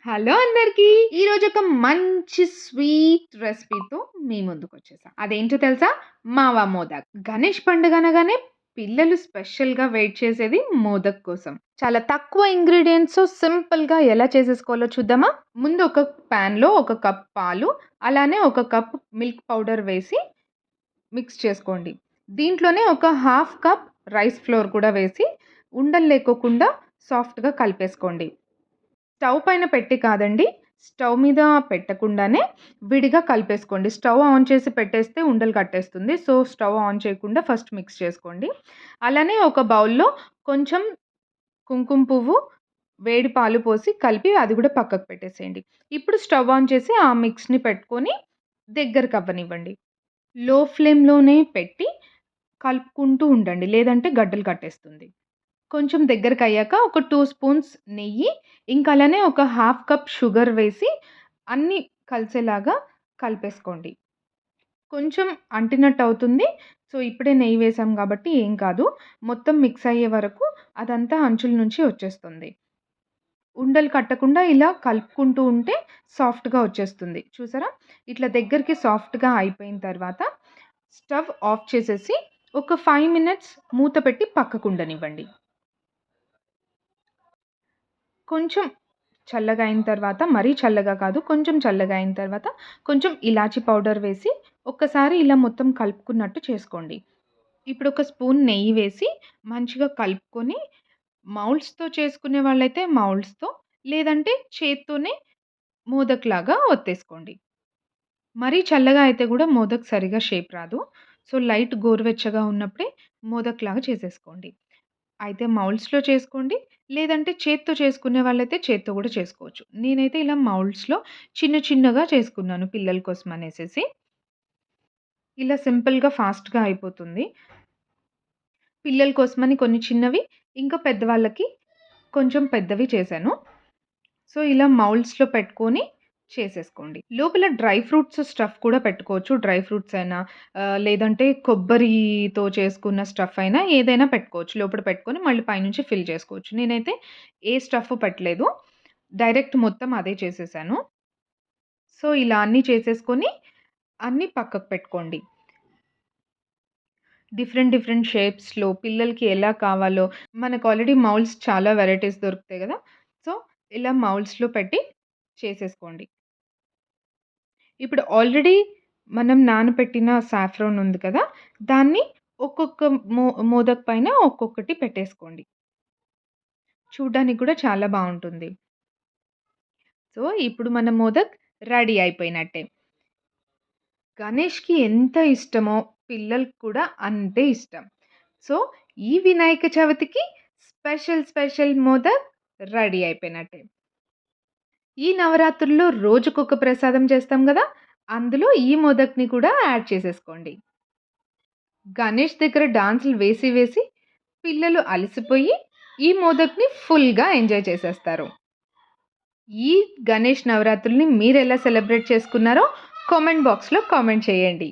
Hello అందరికీ! ఈరోజు ఒక మంచి స్వీట్ రెసిపీతో మీ ముందుకొచ్చేసా. అదేంటో తెలుసా? మావా మోదక్. గణేష్ పండుగ అనగానే పిల్లలు స్పెషల్‌గా వెయిట్ చేసేది మోదక్ కోసం. చాలా తక్కువ ఇంగ్రీడియెంట్స్‌తో సింపుల్‌గా ఎలా చేసేసుకోవాలో చూద్దామా? ముందు ఒక పాన్‌లో ఒక కప్ పాలు, అలానే ఒక కప్ మిల్క్ పౌడర్ వేసి మిక్స్ చేసుకోండి. దీంట్లోనే ఒక హాఫ్ కప్ రైస్ ఫ్లోర్ కూడా వేసి ఉండలు లేకోకుండా సాఫ్ట్‌గా కలిపేసుకోండి. స్టవ్ పైన పెట్టి కాదండి. స్టవ్ మీద పెట్టకుండానే విడిగా కలిపేసుకోండి. స్టవ్ ఆన్ చేసి పెట్టేస్తే ఉండలు కట్టేస్తుంది. సో, స్టవ్ ఆన్ చేయకుండా ఫస్ట్ మిక్స్ చేసుకోండి. అలానే ఒక బౌల్‌లో కొంచెం కుంకుమ పువ్వు, వేడి పాలు పోసి కలిపి అది కూడా పక్కకు పెట్టేసేయండి. ఇప్పుడు స్టవ్ ఆన్ చేసి ఆ మిక్స్‌ని పెట్టుకొని దగ్గరకవ్వనివ్వండి. లో ఫ్లేమ్‌లోనే పెట్టి కలుపుకుంటూ ఉండండి. లేదంటే గడ్డలు కట్టేస్తుంది. కొంచెం దగ్గరకయ్యాక ఒక 2 స్పూన్స్ నెయ్యి, ఇంకా అలానే ఒక హాఫ్ కప్ షుగర్ వేసి అన్నీ కలిసేలాగా కలిపేసుకోండి. కొంచెం అంటినట్టు అవుతుంది. సో, ఇప్పుడే నెయ్యి వేసాం కాబట్టి ఏం కాదు. మొత్తం మిక్స్ అయ్యే వరకు అదంతా అంచుల నుంచి వచ్చేస్తుంది. ఉండలు కట్టకుండా ఇలా కలుపుకుంటూ ఉంటే సాఫ్ట్‌గా వచ్చేస్తుంది. చూసారా? ఇట్లా దగ్గరికి సాఫ్ట్‌గా అయిపోయిన తర్వాత స్టవ్ ఆఫ్ చేసేసి ఒక 5 మినిట్స్ మూత పెట్టి పక్కకుండనివ్వండి. కొంచెం చల్లగా అయిన తర్వాత, మరీ చల్లగా కాదు, కొంచెం చల్లగా అయిన తర్వాత కొంచెం ఇలాచీ పౌడర్ వేసి ఒక్కసారి ఇలా మొత్తం కలుపుకున్నట్టు చేసుకోండి. ఇప్పుడు ఒక స్పూన్ నెయ్యి వేసి మంచిగా కలుపుకొని మౌల్డ్స్‌తో చేసుకునే వాళ్ళైతే మౌల్డ్స్‌తో, లేదంటే చేత్తోనే మోదక్‌లాగా ఒత్తేసుకోండి. మరీ చల్లగా అయితే గూడా మోదక్ సరిగ్గా షేప్ రాదు. సో, లైట్ గోరువెచ్చగా ఉన్నప్పుడే మోదక్‌లాగా చేసేసుకోండి. అయితే మౌల్డ్స్‌లో చేసుకోండి. లేదంటే చేత్తో చేసుకునే వాళ్ళైతే చేత్తో గూడా చేసుకోవచ్చు. నేనైతే ఇలా మౌల్డ్స్‌లో చిన్న చిన్నగా చేసుకున్నాను పిల్లల కోసం అనేసేసి. ఇలా సింపుల్‌గా ఫాస్ట్‌గా అయిపోతుంది. పిల్లల కోసమని కొన్ని చిన్నవి, ఇంకా పెద్దవాళ్ళకి కొంచెం పెద్దవి చేశాను. సో, ఇలా మౌల్డ్స్‌లో పెట్టుకొని చేసేసుకోండి. లోపల డ్రై ఫ్రూట్స్ స్టఫ్ కూడా పెట్టుకోవచ్చు. డ్రై ఫ్రూట్స్ అయినా లేదంటే కొబ్బరితో చేసుకున్న స్టఫ్ అయినా ఏదైనా పెట్టుకోవచ్చు. లోపల పెట్టుకొని మళ్ళీ పైనుంచి ఫిల్ చేసుకోవచ్చు. నేనైతే ఏ స్టఫ్ పెట్టలేదు. డైరెక్ట్ మొత్తం అదే చేసేసాను. సో, ఇలా అన్నీ చేసేసుకొని అన్నీ పక్కకు పెట్టుకోండి. డిఫరెంట్ డిఫరెంట్ షేప్స్‌లో పిల్లలకి ఎలా కావాలో మనకు ఆల్రెడీ మౌల్డ్స్ చాలా వెరైటీస్ దొరుకుతాయి గదా! సో, ఇలా మౌల్డ్స్‌లో పెట్టి చేసేసుకోండి. ఇప్పుడు ఆల్రెడీ మనం నానపెట్టిన సాఫ్రాన్ ఉంది కదా! దాన్ని ఒక్కొక్క మోదక్ పైన ఒక్కొక్కటి పెట్టేసుకోండి. చూడ్డానికి కూడా చాలా బావుంటుంది. సో, ఇప్పుడు మన మోదక్ రెడీ అయిపోయినట్టే. గణేష్‌కి ఎంత ఇష్టమో పిల్లలకి కూడా అంతే ఇష్టం. సో, ఈ వినాయక చవితికి స్పెషల్ మోదక్ రెడీ అయిపోయినట్టే. ఈ నవరాత్రుల్లో రోజుకొక ప్రసాదం చేస్తాం గదా! అందులో ఈ మోదక్‌ని కూడా యాడ్ చేసేసుకోండి. గణేష్ దగ్గర డాన్సులు వేసి పిల్లలు అలసిపోయి ఈ మోదక్‌ని ఫుల్‌గా ఎంజాయ్ చేసేస్తారు. ఈ గణేష్ నవరాత్రుల్ని మీరెలా సెలబ్రేట్ చేసుకున్నారో కామెంట్ బాక్స్‌లో కామెంట్ చేయండి.